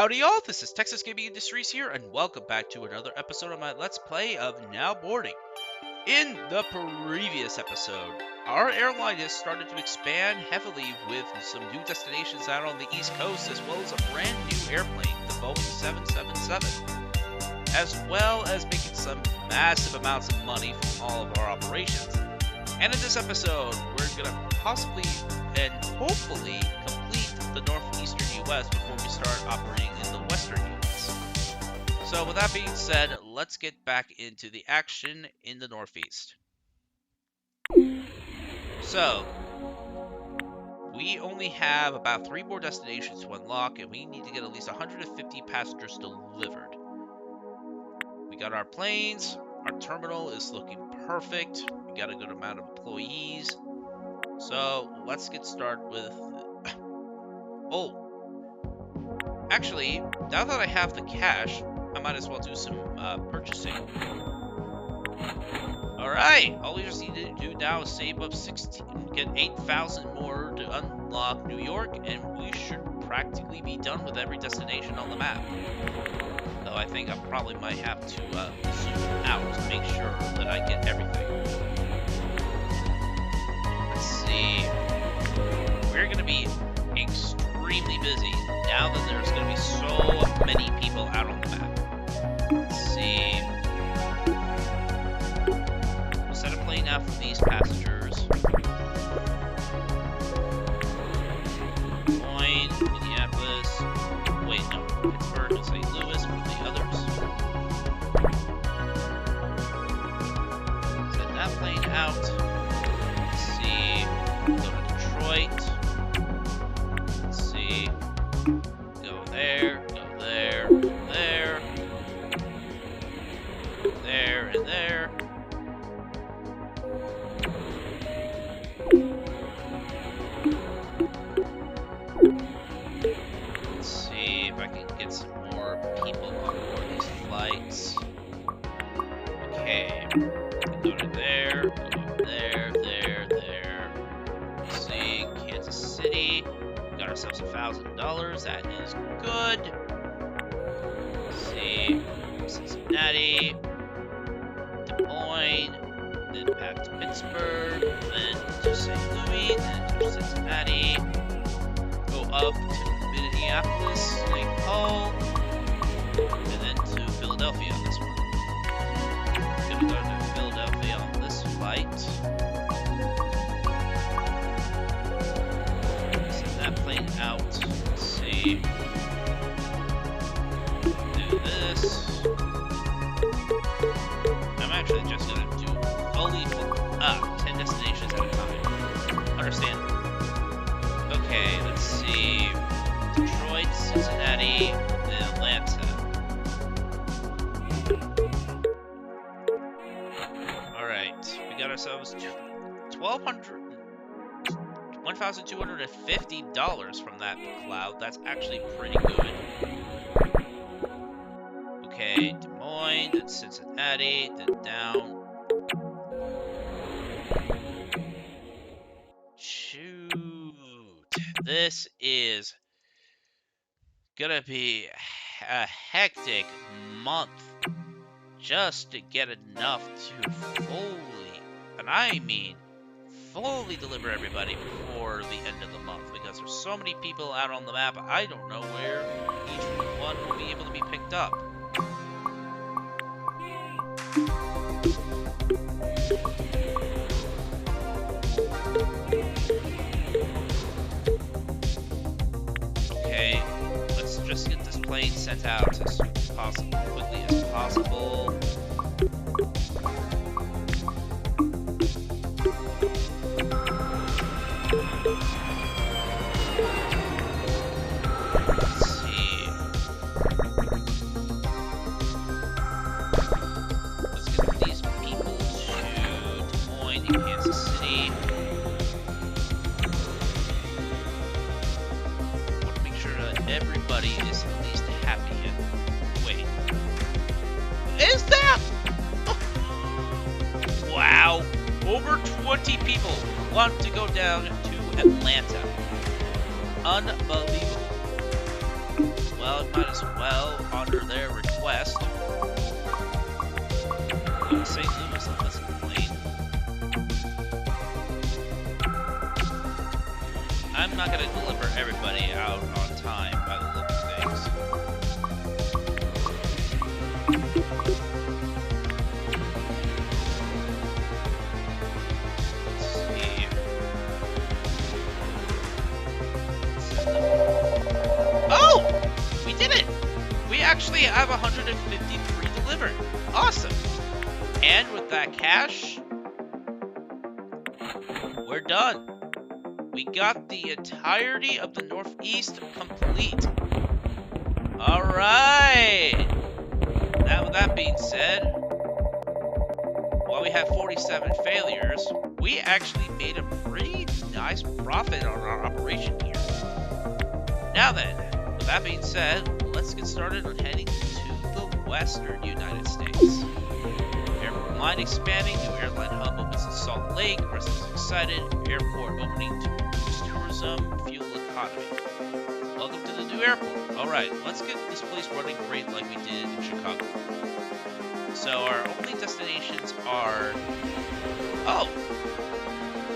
Howdy y'all, this is Texas Gaming Industries here, and welcome back to another episode of my Let's Play of Now Boarding. In the previous episode, our airline has started to expand heavily with some new destinations out on the East Coast, as well as a brand new airplane, the Boeing 777, as well as making some massive amounts of money from all of our operations. And in this episode, we're going to possibly and hopefully complete the northeastern U.S. before we start operating in the western U.S. So with that being said, let's get back into the action in the northeast. So, we only have about 3 more destinations to unlock, and we need to get at least 150 passengers delivered. We got our planes, our terminal is looking perfect, we got a good amount of employees. So, let's get started with... Actually, now that I have the cash, I might as well do some purchasing. Alright, all we just need to do now is save up 16, get 8,000 more to unlock New York, and we should practically be done with every destination on the map. Though I think I probably might have to zoom out to make sure that I get everything. Let's see. We're going to be extremely busy now that there's going to be so many people out on the map. Let's see. We'll set a plane out for these passengers. Des Moines, Minneapolis. Wait, no. Pittsburgh and St. Louis for the others. Set that plane out. Let's see. Go to Detroit. Go there, and there. Let's see if I can get some more people on board these flights. Okay, go to there, go there. Let's see, Kansas City. Got ourselves $1,000. That is good. Let's see, Cincinnati, Des Moines, then back to Pittsburgh, then to St. Louis, then to Cincinnati. Go up to Minneapolis, St. Paul, and then to Philadelphia on this one. Gonna go to Philadelphia on this flight. Plane out. Let's see. Do this. I'm actually just gonna do only 10 destinations at a time. Understand? Okay, let's see. Detroit, Cincinnati, and Atlanta. Alright, we got ourselves $1,250 from that cloud. That's actually pretty good. Okay, Des Moines, then Cincinnati, then down. Shoot. This is gonna be a hectic month just to get enough to fully, and I mean fully deliver everybody before the end of the month, because there's so many people out on the map, I don't know where each one will be able to be picked up. Okay, let's just get this plane sent out as quickly as possible. Everybody is at least happy. Wait. Is that? Oh. Wow. Over 20 people want to go down to Atlanta. Unbelievable. well, might as well honor their request. St. Louis on this plane. I'm not going to deliver everybody out on time by the look of things. Oh! We did it! We actually have 153 delivered. Awesome! And with that cash, we're done. We got the entirety of the Northeast complete. Alright! Now with that being said, while we had 47 failures, we actually made a pretty nice profit on our operation here. Now then, with that being said, let's get started on heading to the western United States. Airport line expanding, new airline hub opens in Salt Lake, residents excited, airport opening to boost tourism, fuel economy. Welcome to the new airport. Alright, let's get this place running great like we did in Chicago. So our only destinations are... Oh!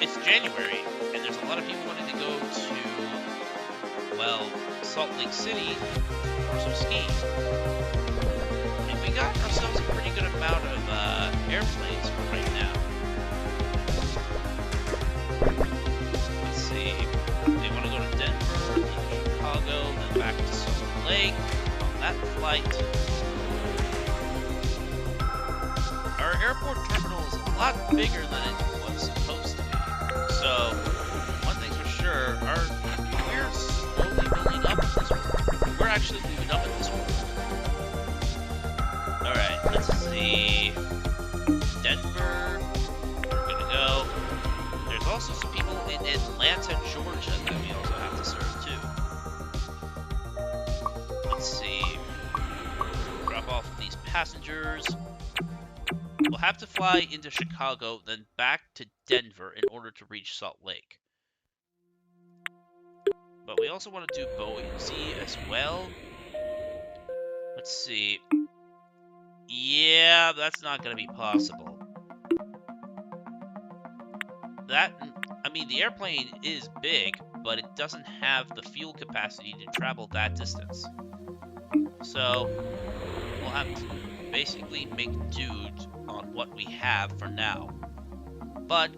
It's January, and there's a lot of people wanting to go to, well, Salt Lake City for some skiing. And we got ourselves a pretty good amount of airplanes for right now. Let's see. They want to go to Denver, then to Chicago, then back to Salt Lake on that flight. Our airport terminal is a lot bigger than it was supposed to be. So, one thing's for sure, we're slowly building up at this one. We're actually moving up at this one. Alright, let's see. Denver, we're gonna go. There's also some people in Atlanta, Georgia that we also have to serve too. Let's see. Drop off these passengers. We'll have to fly into Chicago, then back to Denver in order to reach Salt Lake. But we also want to do Boise as well. Let's see. Yeah, that's not going to be possible. The airplane is big, but it doesn't have the fuel capacity to travel that distance. So, we'll have to basically make do on what we have for now. But,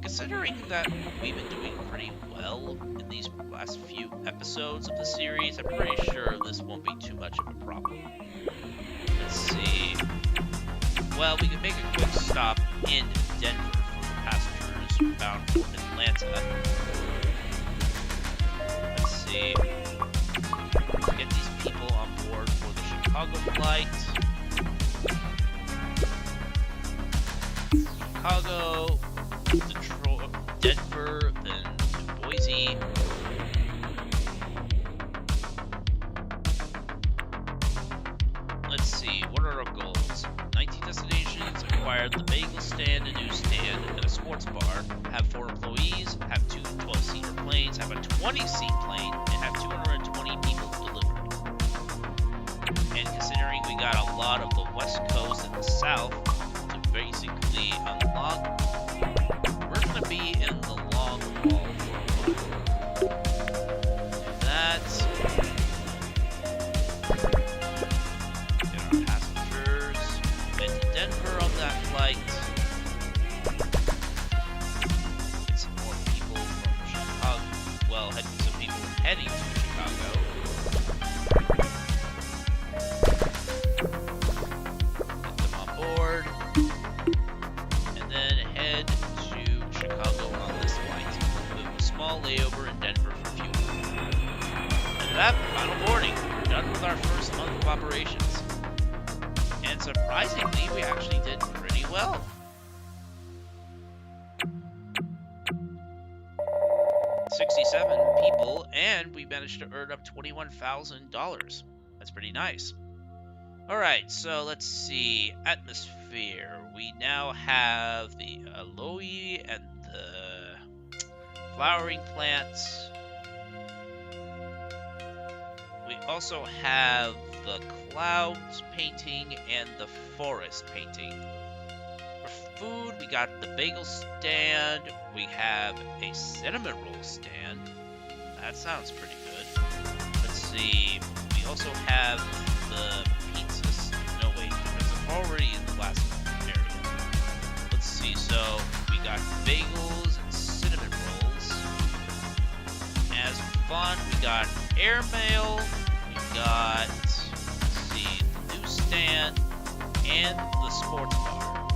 considering that we've been doing pretty well in these last few episodes of the series, I'm pretty sure this won't be too much of a problem. Let's see. Well, we can make a quick stop in Denver for the passengers bound for Atlanta. Let's see. Get these people on board for the Chicago flight. Chicago, Detroit, Denver, then Boise. Let's see, what are our goals? 19 destinations, acquire the bagel stand, a newsstand, and a sports bar, have 4 employees, have 2 12-seater planes, have a 20-seat plane, and have 220 people delivered. And considering we got a lot of the West Coast and the South to basically unlock, we're going to be in the long haul for a while. That's... Get our passengers. Head to Denver on that flight. Get some more people from Chicago. Well, some people heading to Chicago. Get them on board. And then head to Chicago on this flight. With a small layover in Denver for fuel. And that, final boarding. We're done with our first month of operations. And surprisingly, we actually did pretty well. $67 people, and we managed to earn up $21,000. That's pretty nice. Alright, so let's see. Atmosphere. We now have the aloe and the flowering plants. We also have the clouds painting and the forest painting. For food, we got the bagel stand. We have a cinnamon roll stand. That sounds pretty good. Let's see. We also have the pizzas. No, wait. There's already in the last area. Let's see. So we got bagels and cinnamon rolls. As fun, we got airmail. We got, let's see, the newsstand and the sports bar.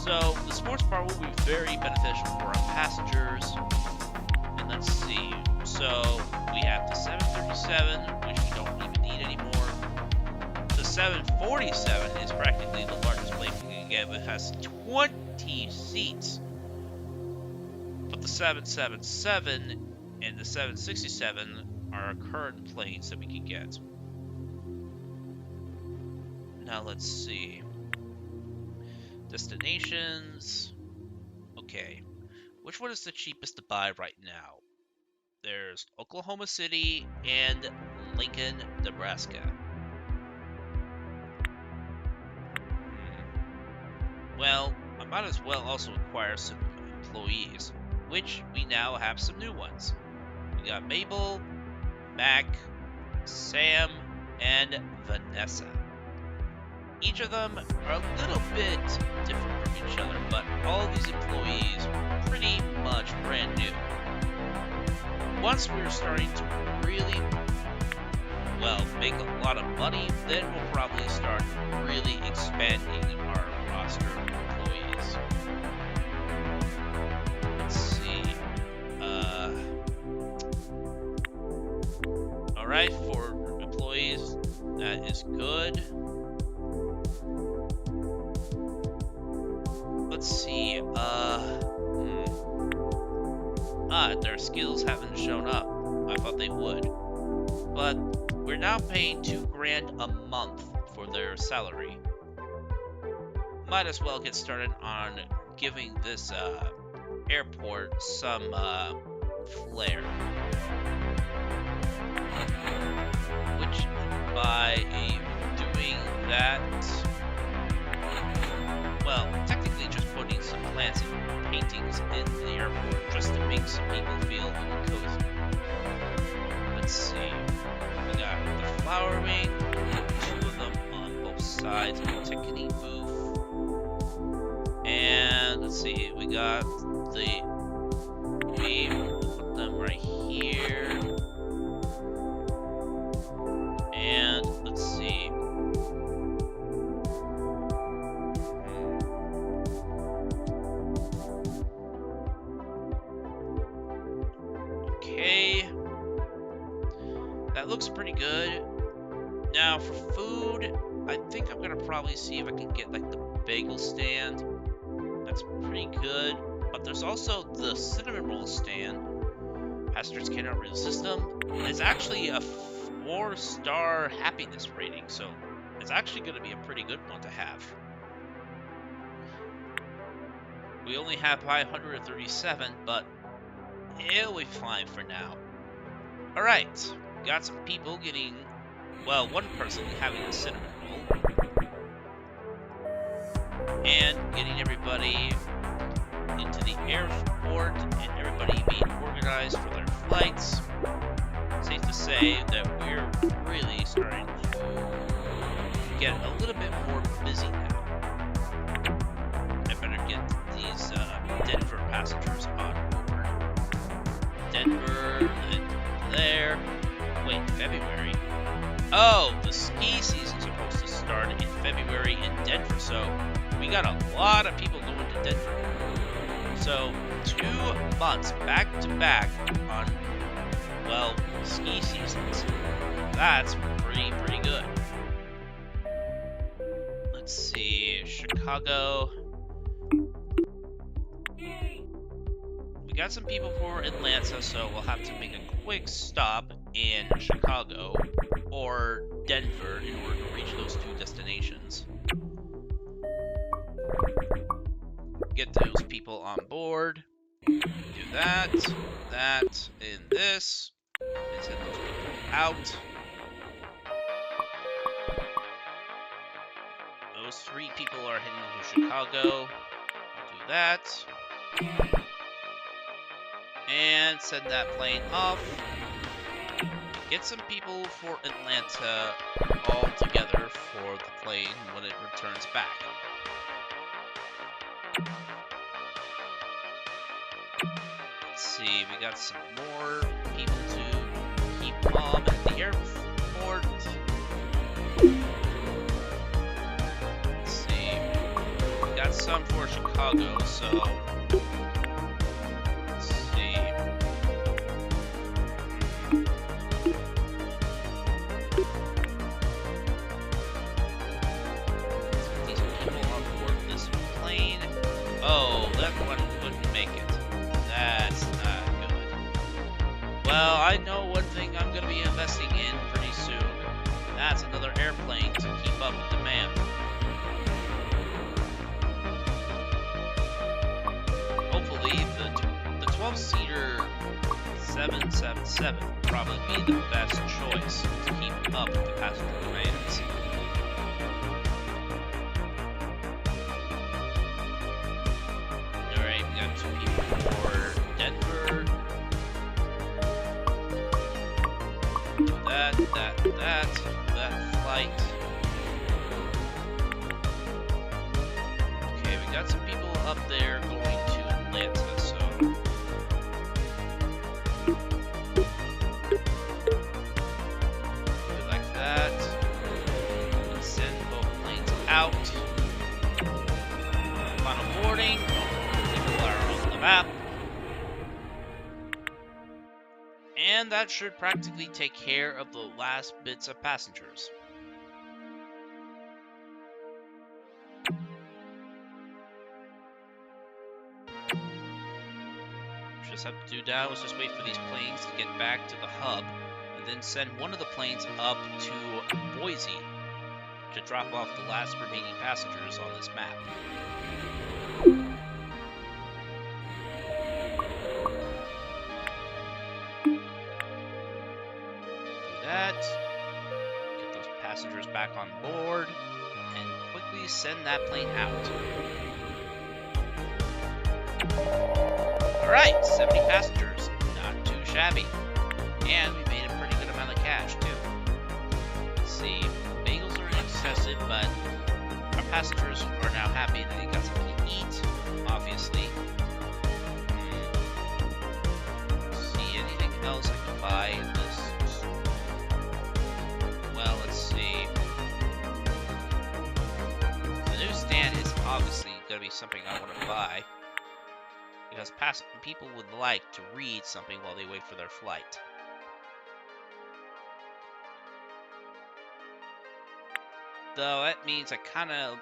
So the sports bar will be very beneficial for our passengers. And let's see. So we have the 737, which we don't even need anymore. The 747 is practically the largest plane we can get. It has 20 seats. But the 777 and the 767 are our current planes that we can get. Now let's see. Destinations. Okay. Which one is the cheapest to buy right now? There's Oklahoma City and Lincoln, Nebraska. Well, I might as well also acquire some employees, which we now have some new ones. We got Mabel, Mac, Sam, and Vanessa. Each of them are a little bit different from each other, but all of these employees are pretty much brand new. Once we're starting to really, well, make a lot of money, then we'll probably start really expanding our roster of employees. Let's see. Alright, for employees, that is good. Let's see, their skills haven't shown up. I thought they would. But we're now paying $2 grand a month for their salary. Might as well get started on giving this airport some flair. Which, by doing that, well, technically just putting some plants and paintings in the airport just to make some people feel cozy. Let's see. We got the flower wing, 2 of them on both sides of the ticketing booth. And let's see, we got the we'll put them right here. And let's see. Okay. That looks pretty good. Now for food, I think I'm gonna probably see if I can get like the bagel stand. That's pretty good. But there's also the cinnamon roll stand. Passengers cannot resist them. It's actually a 4-star happiness rating, so it's actually going to be a pretty good one to have. We only have 537, but it'll be fine for now. Alright, got some people getting, well, one person having a cinnamon roll. And getting everybody into the airport and everybody being organized for their flights. Safe to say that we're really starting to get a little bit more busy now. I better get these Denver passengers on board. Denver, and there. Wait, February? Oh, the ski season's supposed to start in February in Denver, so we got a lot of people going to Denver. So 2 months back to back on, well, ski seasons. That's pretty good. Let's see, Chicago. We got some people for Atlanta, so we'll have to make a quick stop in Chicago or Denver in order to reach those 2 destinations. Get those people on board. Do that, and this, and send those people. out. Those 3 people are heading to Chicago. I'll do that. And send that plane off. Get some people for Atlanta all together for the plane when it returns back. Let's see, we got some more people to keep calm at the airport. Let's see, we got some for Chicago, so let's see. These people on board this plane. Oh, that one wouldn't make it. That's not good. Well, I know one thing I'm going to be investing in pretty soon. That's another airplane to keep up with demand. Hopefully, the 12-seater 777 will probably be the best choice to keep up with the passenger demands. Alright, we got 2 people for Denver. Do that flight. Okay, we got some people up there going to Atlanta, so do like that. And send both planes out. Final boarding. People are on the map. And that should practically take care of the last bits of passengers. Just have to do now is just wait for these planes to get back to the hub, and then send one of the planes up to Boise to drop off the last remaining passengers on this map. Get those passengers back on board, and quickly send that plane out. Alright, 70 passengers. Not too shabby. And we made a pretty good amount of cash, too. Let's see, bagels are excessive, but our passengers are now happy that they got something to eat, obviously. See, anything else I can buy in this? Well, let's see. The newsstand is obviously going to be something I want to buy, because people would like to read something while they wait for their flight. Though that means I kind of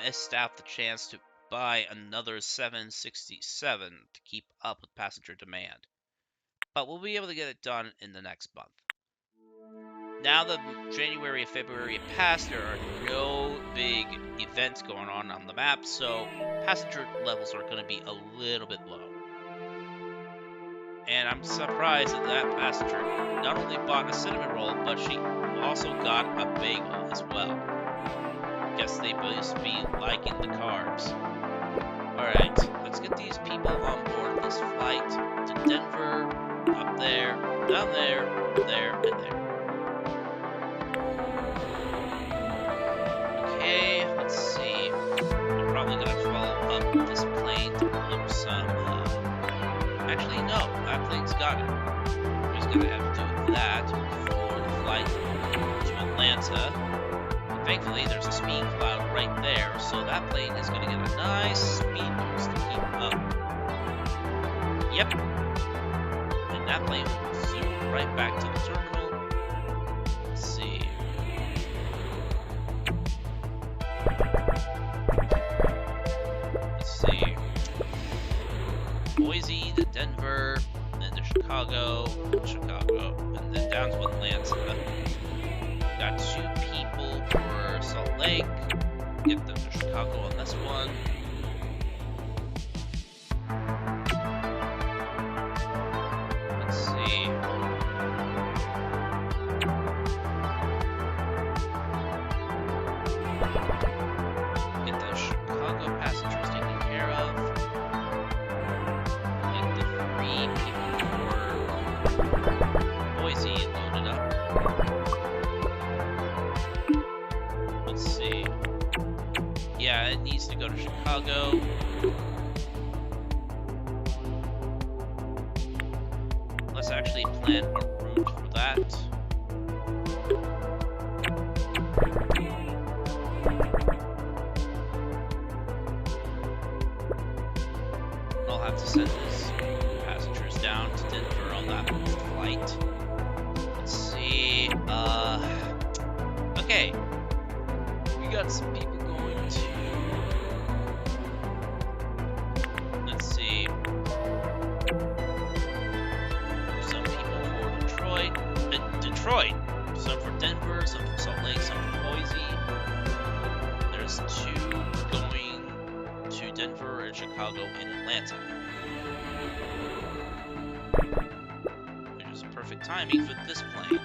missed out the chance to buy another 767 to keep up with passenger demand. But we'll be able to get it done in the next month. Now that January and February have passed, there are no big events going on the map, so passenger levels are going to be a little bit low. And I'm surprised that that passenger not only bought a cinnamon roll, but she also got a bagel as well. Guess they must be liking the carbs. Alright, let's get these people on board this flight to Denver, up there, down there, there, and there. Okay, let's see. I'm probably gonna follow up this plane to blow some. Actually, no, that plane's got it. We're just gonna have to do that for the flight to Atlanta. And thankfully, there's a speed cloud right there, so that plane is gonna get a nice speed boost to keep up. Yep. And that plane will zoom right back to the terminal. Let's see. Boise to Denver, then to Chicago, and then down to Atlanta. Got 2 people for Salt Lake. Get them to Chicago on this one. Let's see. Yeah, it needs to go to Chicago. Let's actually plan a route for that. I'll have to send these passengers down to Denver on that flight. Let's see. Okay. We got some people going to. Let's see. Some people for Detroit. Detroit. Some for Denver. Some for Salt Lake. Some for Boise. There's 2 going to Denver and Chicago and Atlanta. Which is perfect timing for this plane.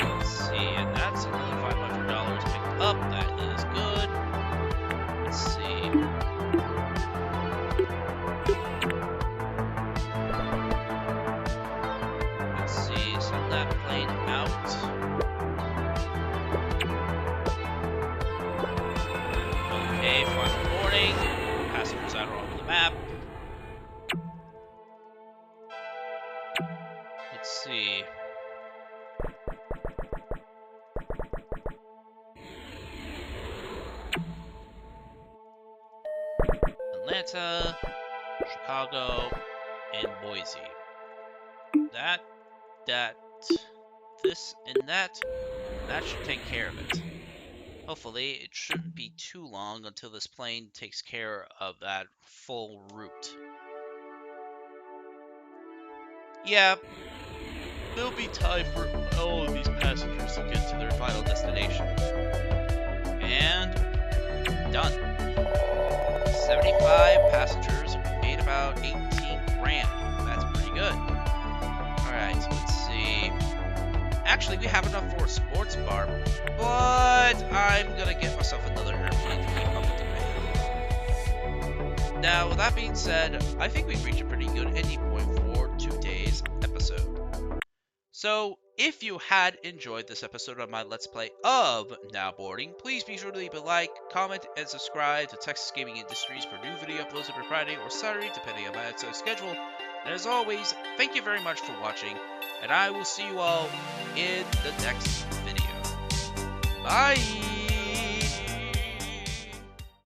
Let's see, and that's another $500 picked up. That is good. Let's see. Let's see, send that plane out. Okay, final boarding. Passengers that are on the map. Let's see. Atlanta, Chicago, and Boise. This, and that should take care of it. Hopefully, it shouldn't be too long until this plane takes care of that full route. Yeah, there'll be time for all of these passengers to get to their final destination. And done. 75 passengers, paid about 18 grand. That's pretty good. Alright, let's see. Actually, we have enough for a sports bar, but I'm gonna get myself another airplane to keep up with the demand. Now, with that being said, I think we've reached a pretty good ending point for today's episode. So, if you had enjoyed this episode of my Let's Play of Now Boarding, please be sure to leave a like, comment, and subscribe to Texas Gaming Industries for new video uploads every Friday or Saturday, depending on my episode schedule. And as always, thank you very much for watching, and I will see you all in the next video. Bye!